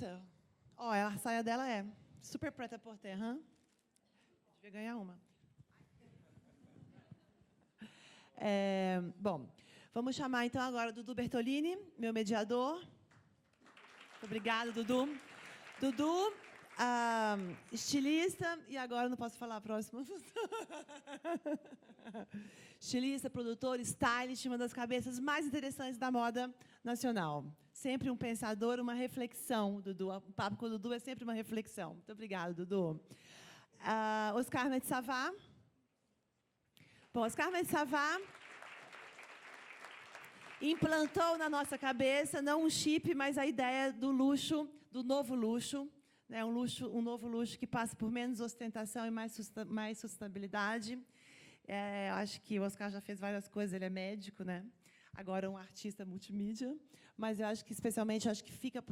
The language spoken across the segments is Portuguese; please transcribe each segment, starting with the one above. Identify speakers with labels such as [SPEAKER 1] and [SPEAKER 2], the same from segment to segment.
[SPEAKER 1] Nossa! Ó, a saia dela é super preta por terra. Devia ganhar uma. Bom, vamos chamar então agora o Dudu Bertolini, meu mediador. Obrigada, Dudu. Dudu, estilista, e agora não posso falar a próxima. Estilista, produtor, stylist, uma das cabeças mais interessantes da moda nacional. Sempre um pensador, uma reflexão, Dudu. O papo com o Dudu é sempre uma reflexão. Muito obrigada, Dudu. Oscar Metsavá. Bom, Oscar Metsavá implantou na nossa cabeça não um chip, mas a ideia do luxo, do novo luxo, né? Um novo luxo que passa por menos ostentação e mais sustentabilidade. Acho que o Oscar já fez várias coisas, ele é médico, né? Agora um artista multimídia, mas eu acho que especialmente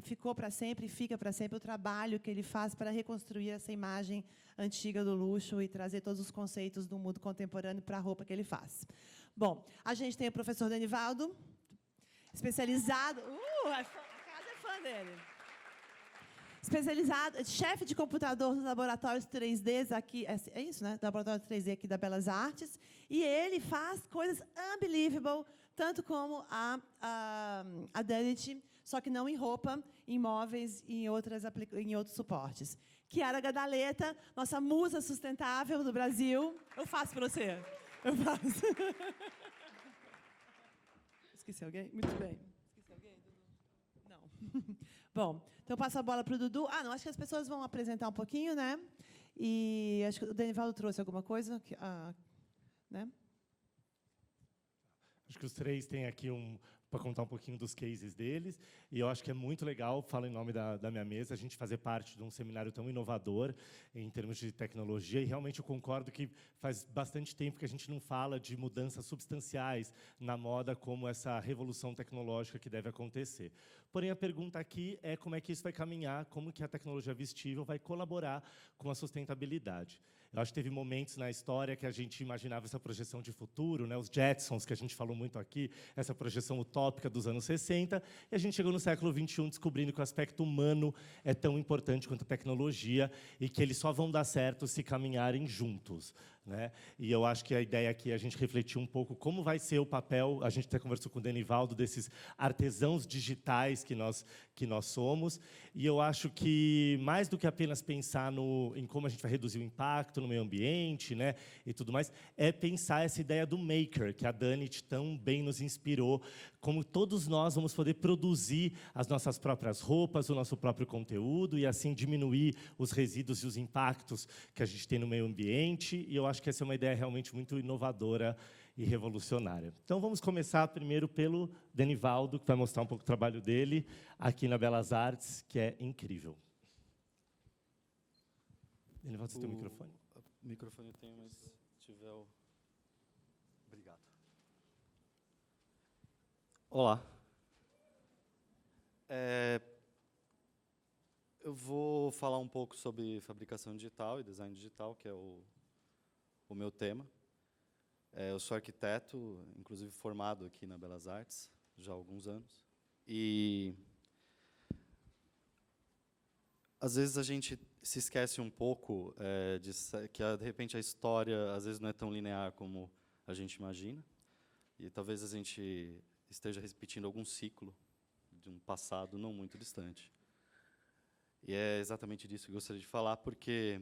[SPEAKER 1] ficou para sempre e fica para sempre o trabalho que ele faz para reconstruir essa imagem antiga do luxo e trazer todos os conceitos do mundo contemporâneo para a roupa que ele faz. Bom, a gente tem o professor Denivaldo, especializado. A casa é fã dele. Especializado, chefe de computador dos laboratórios 3D aqui, é isso, né? Laboratório 3D aqui da Belas Artes. E ele faz coisas unbelievable, tanto como a Danit, só que não em roupa, em móveis e em outros suportes. Chiara Gadaleta, nossa musa sustentável do Brasil. Eu faço para você. Eu faço. Esqueci alguém? Muito bem. Esqueci alguém, Dudu? Não. Bom, então eu passo a bola para o Dudu. Não, acho que as pessoas vão apresentar um pouquinho, né? E acho que o Denivaldo trouxe alguma coisa, né?
[SPEAKER 2] Acho que os três têm aqui para contar um pouquinho dos cases deles. E eu acho que é muito legal, falo em nome da minha mesa, a gente fazer parte de um seminário tão inovador em termos de tecnologia. E realmente eu concordo que faz bastante tempo que a gente não fala de mudanças substanciais na moda como essa revolução tecnológica que deve acontecer. Porém, a pergunta aqui é como é que isso vai caminhar, como que a tecnologia vestível vai colaborar com a sustentabilidade. Eu acho que teve momentos na história que a gente imaginava essa projeção de futuro, né? Os Jetsons, que a gente falou muito aqui, essa projeção utópica dos anos 60, e a gente chegou no século XXI descobrindo que o aspecto humano é tão importante quanto a tecnologia e que eles só vão dar certo se caminharem juntos, né? E eu acho que a ideia aqui é a gente refletir um pouco como vai ser o papel, a gente até conversou com o Denivaldo, desses artesãos digitais que nós somos, e eu acho que, mais do que apenas pensar em como a gente vai reduzir o impacto no meio ambiente, né, e tudo mais, é pensar essa ideia do maker, que a Danit tão bem nos inspirou, como todos nós vamos poder produzir as nossas próprias roupas, o nosso próprio conteúdo, e assim diminuir os resíduos e os impactos que a gente tem no meio ambiente, e eu acho que essa é uma ideia realmente muito inovadora e revolucionária. Então, vamos começar primeiro pelo Denivaldo, que vai mostrar um pouco o trabalho dele aqui na Belas Artes, que é incrível. Denivaldo, você tem o microfone?
[SPEAKER 3] O microfone eu tenho, mas se tiver o... Obrigado. Olá. Eu vou falar um pouco sobre fabricação digital e design digital, que é o meu tema. Eu sou arquiteto, inclusive formado aqui na Belas Artes, já há alguns anos. E às vezes a gente se esquece um pouco que, de repente, a história às vezes não é tão linear como a gente imagina. E talvez a gente esteja repetindo algum ciclo de um passado não muito distante. E é exatamente disso que eu gostaria de falar, porque,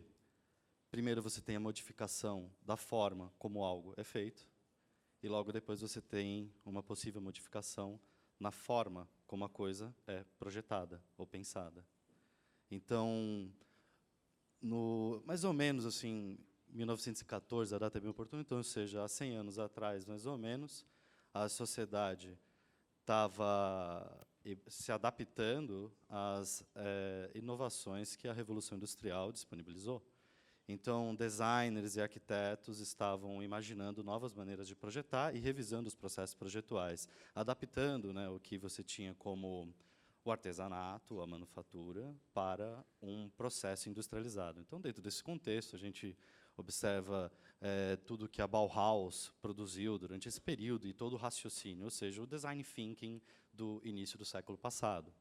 [SPEAKER 3] primeiro, você tem a modificação da forma como algo é feito, e logo depois você tem uma possível modificação na forma como a coisa é projetada ou pensada. Então, mais ou menos, assim, 1914, a data é bem oportuna, então, ou seja, há 100 anos atrás, mais ou menos, a sociedade estava se adaptando às inovações que a Revolução Industrial disponibilizou. Então, designers e arquitetos estavam imaginando novas maneiras de projetar e revisando os processos projetuais, adaptando, né, o que você tinha como o artesanato, a manufatura, para um processo industrializado. Então, dentro desse contexto, a gente observa tudo que a Bauhaus produziu durante esse período e todo o raciocínio, ou seja, o design thinking do início do século passado.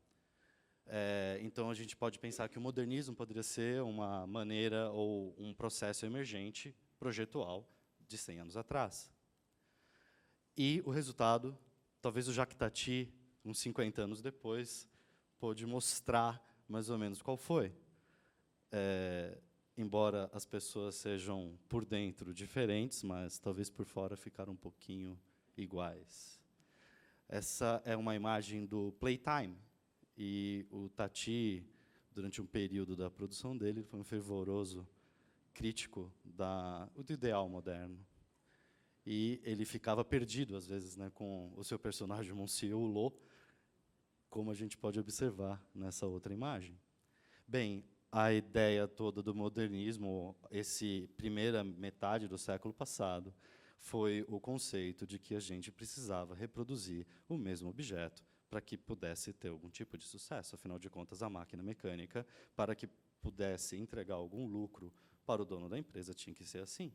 [SPEAKER 3] Então, a gente pode pensar que o modernismo poderia ser uma maneira ou um processo emergente, projetual, de 100 anos atrás. E o resultado, talvez o Jacques Tati, uns 50 anos depois, pôde mostrar mais ou menos qual foi. Embora as pessoas sejam, por dentro, diferentes, mas talvez por fora ficaram um pouquinho iguais. Essa é uma imagem do Playtime. E o Tati, durante um período da produção dele, foi um fervoroso crítico do ideal moderno. E ele ficava perdido, às vezes, né, com o seu personagem, Monsieur Hulot, como a gente pode observar nessa outra imagem. Bem, a ideia toda do modernismo, primeira metade do século passado, foi o conceito de que a gente precisava reproduzir o mesmo objeto para que pudesse ter algum tipo de sucesso. Afinal de contas, a máquina mecânica, para que pudesse entregar algum lucro para o dono da empresa, tinha que ser assim.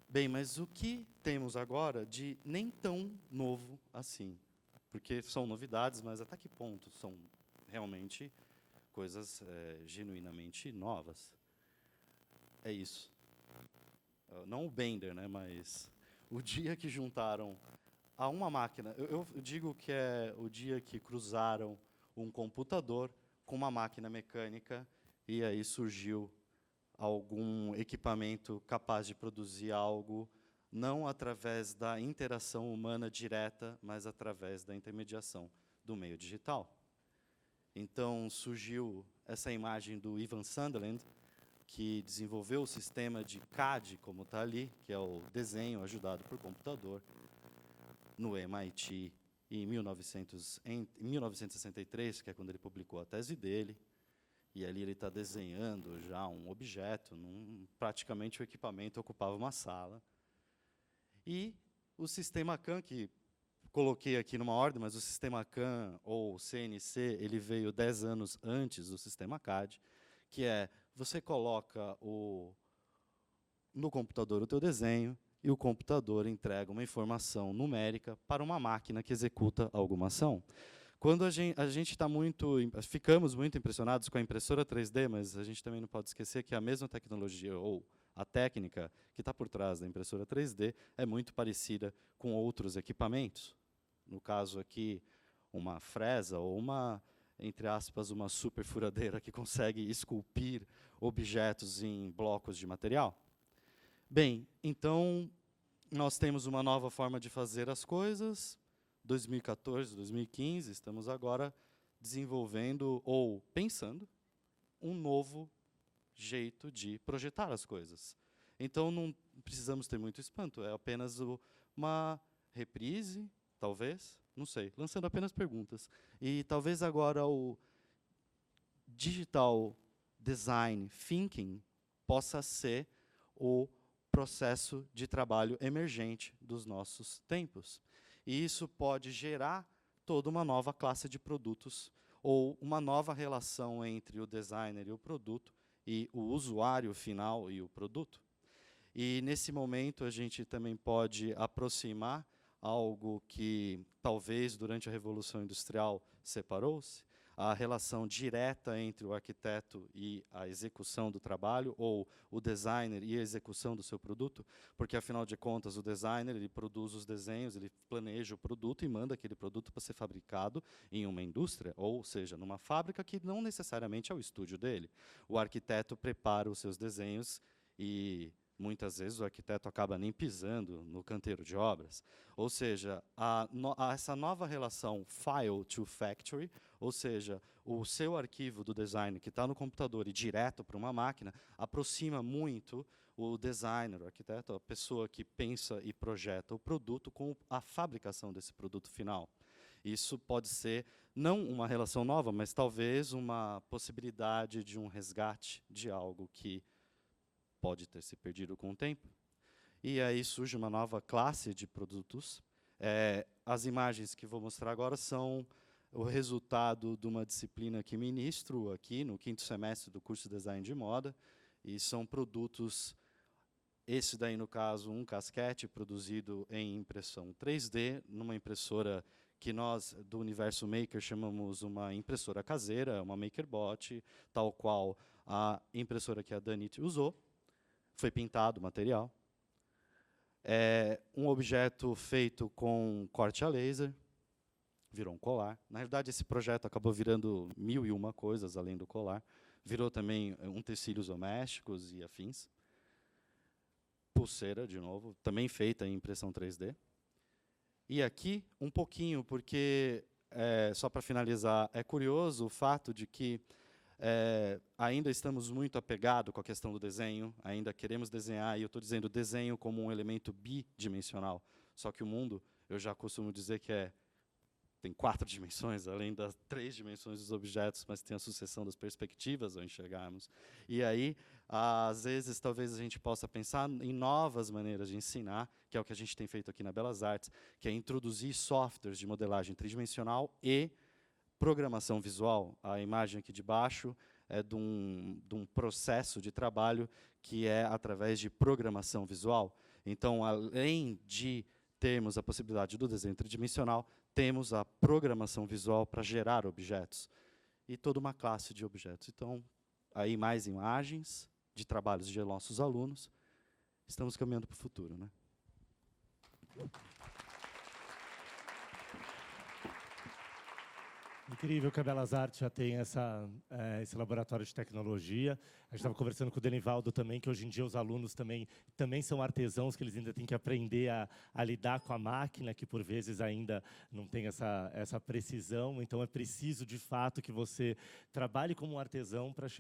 [SPEAKER 3] Bem, mas o que temos agora de nem tão novo assim? Porque são novidades, mas até que ponto são realmente coisas genuinamente novas? É isso. Não o Bender, né, mas o dia que juntaram a uma máquina, eu digo que é o dia que cruzaram um computador com uma máquina mecânica e aí surgiu algum equipamento capaz de produzir algo, não através da interação humana direta, mas através da intermediação do meio digital. Então, surgiu essa imagem do Ivan Sunderland, que desenvolveu o sistema de CAD, como está ali, que é o desenho ajudado por computador, no MIT, em 1963, que é quando ele publicou a tese dele. E ali ele está desenhando já um objeto, praticamente o equipamento ocupava uma sala. E o sistema CAN, que coloquei aqui numa ordem, mas o sistema CAN, ou CNC, ele veio 10 anos antes do sistema CAD, que é, você coloca no computador o teu desenho, e o computador entrega uma informação numérica para uma máquina que executa alguma ação. Quando a gente está ficamos muito impressionados com a impressora 3D, mas a gente também não pode esquecer que a mesma tecnologia, ou a técnica que está por trás da impressora 3D, é muito parecida com outros equipamentos. No caso aqui, uma fresa ou entre aspas, uma superfuradeira que consegue esculpir objetos em blocos de material. Bem, então, nós temos uma nova forma de fazer as coisas. 2014, 2015, estamos agora desenvolvendo ou pensando um novo jeito de projetar as coisas. Então, não precisamos ter muito espanto, é apenas uma reprise, talvez, não sei, lançando apenas perguntas. E talvez agora o digital design thinking possa ser o processo de trabalho emergente dos nossos tempos. E isso pode gerar toda uma nova classe de produtos ou uma nova relação entre o designer e o produto e o usuário final e o produto. E, nesse momento, a gente também pode aproximar algo que, talvez, durante a Revolução Industrial, separou-se, a relação direta entre o arquiteto e a execução do trabalho, ou o designer e a execução do seu produto, porque, afinal de contas, o designer ele produz os desenhos, ele planeja o produto e manda aquele produto para ser fabricado em uma indústria, ou seja, numa fábrica que não necessariamente é o estúdio dele. O arquiteto prepara os seus desenhos e, muitas vezes, o arquiteto acaba nem pisando no canteiro de obras. Ou seja, essa nova relação file to factory, ou seja, o seu arquivo do design que está no computador e direto para uma máquina, aproxima muito o designer, o arquiteto, a pessoa que pensa e projeta o produto com a fabricação desse produto final. Isso pode ser, não uma relação nova, mas talvez uma possibilidade de um resgate de algo que pode ter se perdido com o tempo. E aí surge uma nova classe de produtos. As imagens que vou mostrar agora são o resultado de uma disciplina que ministro aqui no 5º semestre do curso de Design de Moda, e são produtos, esse daí, no caso, um casquete produzido em impressão 3D, numa impressora que nós, do universo Maker, chamamos uma impressora caseira, uma MakerBot, tal qual a impressora que a Danit usou. Foi pintado o material. É um objeto feito com corte a laser, virou um colar. Na realidade, esse projeto acabou virando 1001 coisas, além do colar. Virou também utensílios domésticos e afins. Pulseira, de novo, também feita em impressão 3D. E aqui, um pouquinho, porque, só para finalizar, é curioso o fato de que ainda estamos muito apegados com a questão do desenho, ainda queremos desenhar, e eu estou dizendo desenho como um elemento bidimensional. Só que o mundo, eu já costumo dizer que tem 4 dimensões, além das 3 dimensões dos objetos, mas tem a sucessão das perspectivas ao enxergarmos. E aí, às vezes, talvez a gente possa pensar em novas maneiras de ensinar, que é o que a gente tem feito aqui na Belas Artes, que é introduzir softwares de modelagem tridimensional e programação visual. A imagem aqui de baixo é de um processo de trabalho que é através de programação visual. Então, além de termos a possibilidade do desenho tridimensional, temos a programação visual para gerar objetos. E toda uma classe de objetos. Então, aí mais imagens de trabalhos de nossos alunos. Estamos caminhando para o futuro, né?
[SPEAKER 2] Incrível que a Belas Artes já tem esse laboratório de tecnologia. A gente estava conversando com o Denivaldo também, que hoje em dia os alunos também são artesãos, que eles ainda têm que aprender a lidar com a máquina, que por vezes ainda não tem essa precisão. Então, é preciso, de fato, que você trabalhe como um artesão para chegar